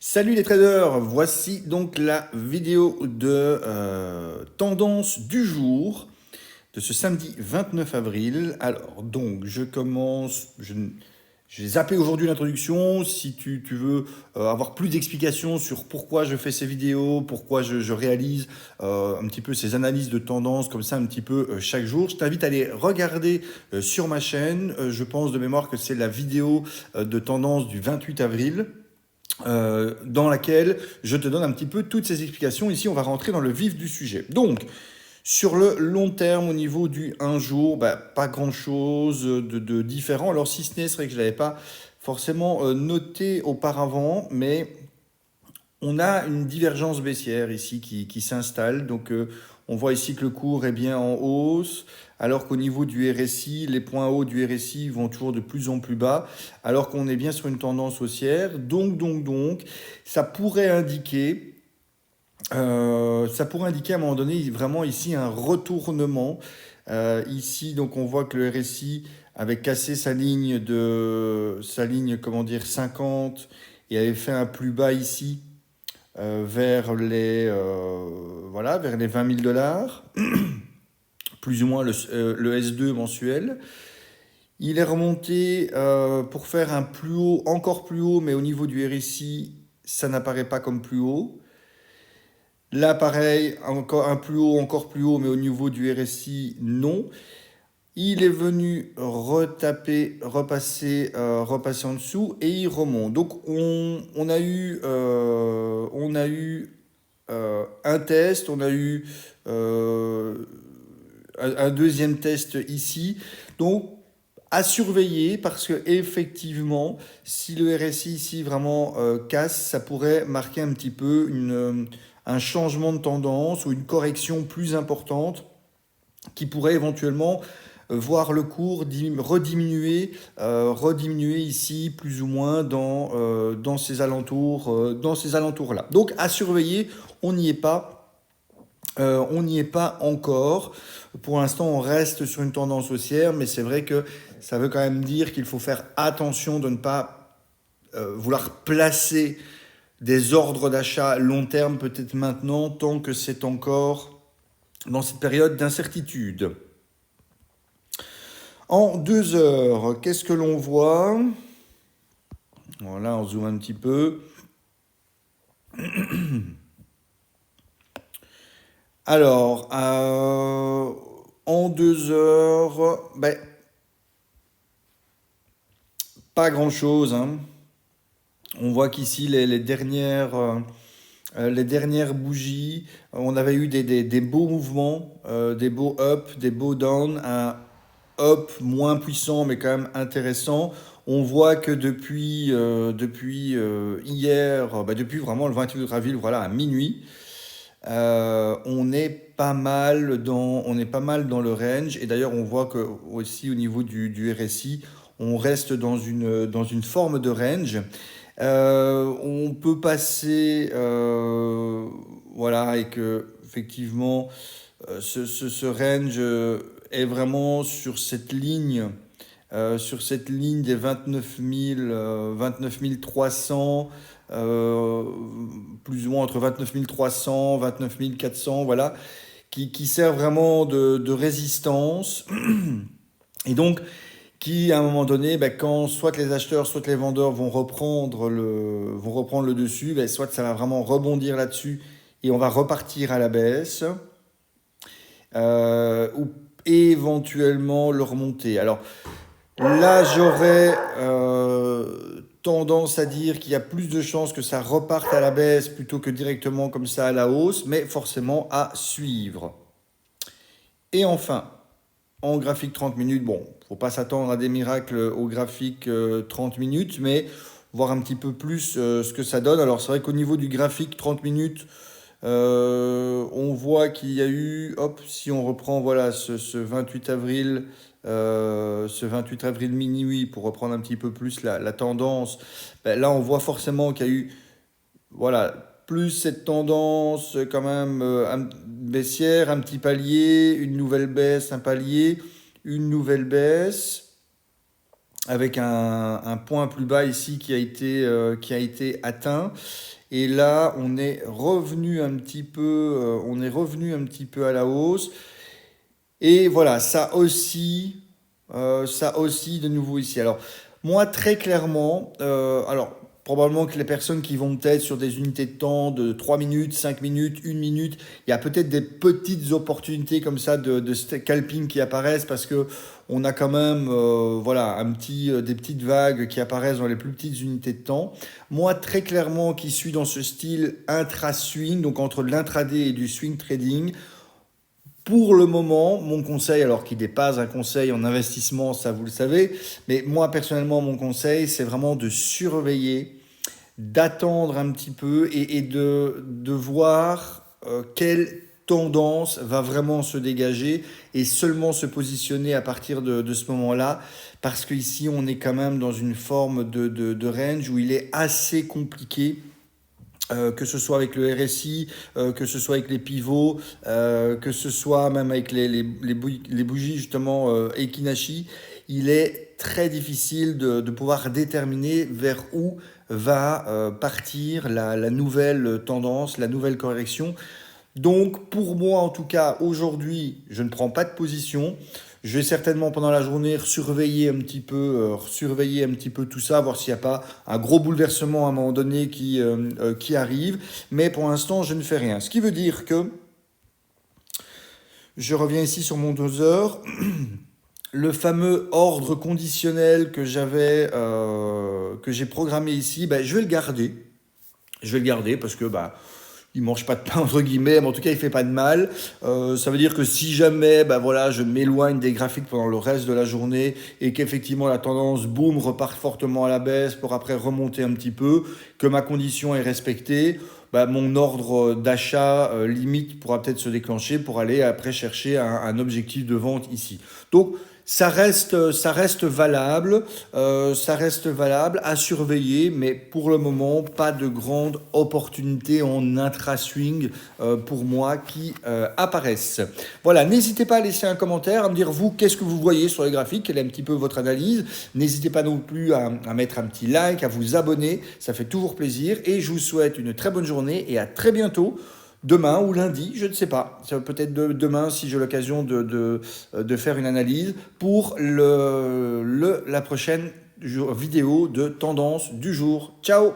Salut les traders, voici donc la vidéo de tendance du jour de ce samedi 29 avril. Alors donc je commence, j'ai zappé aujourd'hui l'introduction. Si tu veux avoir plus d'explications sur pourquoi je fais ces vidéos, pourquoi je réalise un petit peu ces analyses de tendance comme ça un petit peu chaque jour, je t'invite à aller regarder sur ma chaîne. Je pense de mémoire que c'est la vidéo de tendance du 28 avril dans laquelle je te donne un petit peu toutes ces explications. Ici, on va rentrer dans le vif du sujet. Donc, sur le long terme, au niveau du un jour, bah, pas grand-chose de différent. Alors, si ce n'est, c'est vrai que je ne l'avais pas forcément noté auparavant, mais on a une divergence baissière ici qui s'installe. Donc, on voit ici que le cours est bien en hausse, alors qu'au niveau du RSI, les points hauts du RSI vont toujours de plus en plus bas, alors qu'on est bien sur une tendance haussière. Donc, ça pourrait indiquer à un moment donné vraiment ici un retournement. Ici, donc, on voit que le RSI avait cassé sa ligne, comment dire, 50 et avait fait un plus bas ici voilà, vers les 20 000 dollars, plus ou moins le S2 mensuel. Il est remonté pour faire un plus haut, encore plus haut, mais au niveau du RSI, ça n'apparaît pas comme plus haut. Là, pareil, encore un plus haut, encore plus haut, mais au niveau du RSI, non. Il est venu repasser en dessous et il remonte. Donc on a eu un test, on a eu un deuxième test ici. Donc à surveiller parce que effectivement, si le RSI ici vraiment casse, ça pourrait marquer un petit peu un changement de tendance ou une correction plus importante qui pourrait éventuellement voir le cours rediminuer ici plus ou moins dans ces alentours-là. Donc à surveiller, on n'y est pas. On n'y est pas encore. Pour l'instant, on reste sur une tendance haussière, mais c'est vrai que ça veut quand même dire qu'il faut faire attention de ne pas vouloir placer des ordres d'achat long terme peut-être maintenant, tant que c'est encore dans cette période d'incertitude. En 2 heures, qu'est-ce que l'on voit? Voilà, on zoome un petit peu. Alors, en 2 heures, ben, pas grand-chose, hein. On voit qu'ici, les dernières bougies, on avait eu des beaux mouvements, des beaux up, des beaux down, un up moins puissant mais quand même intéressant. On voit que depuis hier, bah depuis vraiment le 28 avril, voilà, à minuit, on est pas mal dans le range. Et d'ailleurs, on voit que aussi au niveau du RSI, on reste dans une forme de range. On peut passer, voilà, et que effectivement, ce range est vraiment sur cette ligne des 29 300, euh, plus ou moins entre 29 300, 29 400, voilà, qui sert vraiment de résistance. Et donc, qui à un moment donné, ben, quand soit les acheteurs, soit les vendeurs vont reprendre le dessus, ben, soit ça va vraiment rebondir là-dessus et on va repartir à la baisse, ou éventuellement le remonter. Alors là, j'aurais tendance à dire qu'il y a plus de chances que ça reparte à la baisse plutôt que directement comme ça à la hausse, mais forcément à suivre. Et enfin, en graphique 30 minutes, bon, faut pas s'attendre à des miracles au graphique 30 minutes, mais voir un petit peu plus ce que ça donne. Alors c'est vrai qu'au niveau du graphique 30 minutes, on voit qu'il y a eu, hop, si on reprend voilà ce 28 avril, ce 28 avril minuit pour reprendre un petit peu plus la tendance, ben là on voit forcément qu'il y a eu voilà, plus cette tendance quand même baissière, un petit palier, une nouvelle baisse, un palier, une nouvelle baisse. avec un point plus bas ici qui a été atteint. Et là, on est revenu un petit peu, à la hausse. Et voilà, ça aussi de nouveau ici. Alors, moi, très clairement, alors, probablement que les personnes qui vont peut-être sur des unités de temps de 3 minutes, 5 minutes, 1 minute, il y a peut-être des petites opportunités comme ça de scalping qui apparaissent parce que on a quand même voilà, des petites vagues qui apparaissent dans les plus petites unités de temps. Moi, très clairement, qui suis dans ce style intra-swing, donc entre de l'intraday et du swing trading, pour le moment, mon conseil, alors qu'il n'est pas un conseil en investissement, ça vous le savez, mais moi personnellement, mon conseil, c'est vraiment de surveiller, d'attendre un petit peu et de voir quelle tendance va vraiment se dégager et seulement se positionner à partir de ce moment-là, parce qu'ici, on est quand même dans une forme de range où il est assez compliqué que ce soit avec le RSI, que ce soit avec les pivots, que ce soit même avec les bougies justement Ekinashi, il est très difficile de pouvoir déterminer vers où va partir la nouvelle tendance, la nouvelle correction. Donc pour moi en tout cas aujourd'hui je ne prends pas de position. Je vais certainement pendant la journée surveiller un petit peu tout ça, voir s'il n'y a pas un gros bouleversement à un moment donné qui arrive. Mais pour l'instant je ne fais rien. Ce qui veut dire que je reviens ici sur mon doseur. Le fameux ordre conditionnel que j'ai programmé ici, ben, je vais le garder. Je vais le garder parce que il mange pas de pain entre guillemets, mais en tout cas il fait pas de mal. Ça veut dire que si jamais voilà, je m'éloigne des graphiques pendant le reste de la journée et qu'effectivement la tendance boom repart fortement à la baisse pour après remonter un petit peu, que ma condition est respectée, mon ordre d'achat limite pourra peut-être se déclencher pour aller après chercher un objectif de vente ici. Donc ça reste valable à surveiller, mais pour le moment, pas de grande opportunité en intra-swing pour moi qui apparaissent. Voilà, n'hésitez pas à laisser un commentaire, à me dire vous, qu'est-ce que vous voyez sur les graphiques, quelle est un petit peu votre analyse. N'hésitez pas non plus à mettre un petit like, à vous abonner, ça fait toujours plaisir. Et je vous souhaite une très bonne journée et à très bientôt. Demain ou lundi, je ne sais pas. Ça peut être demain si j'ai l'occasion de faire une analyse pour la prochaine vidéo de tendance du jour. Ciao!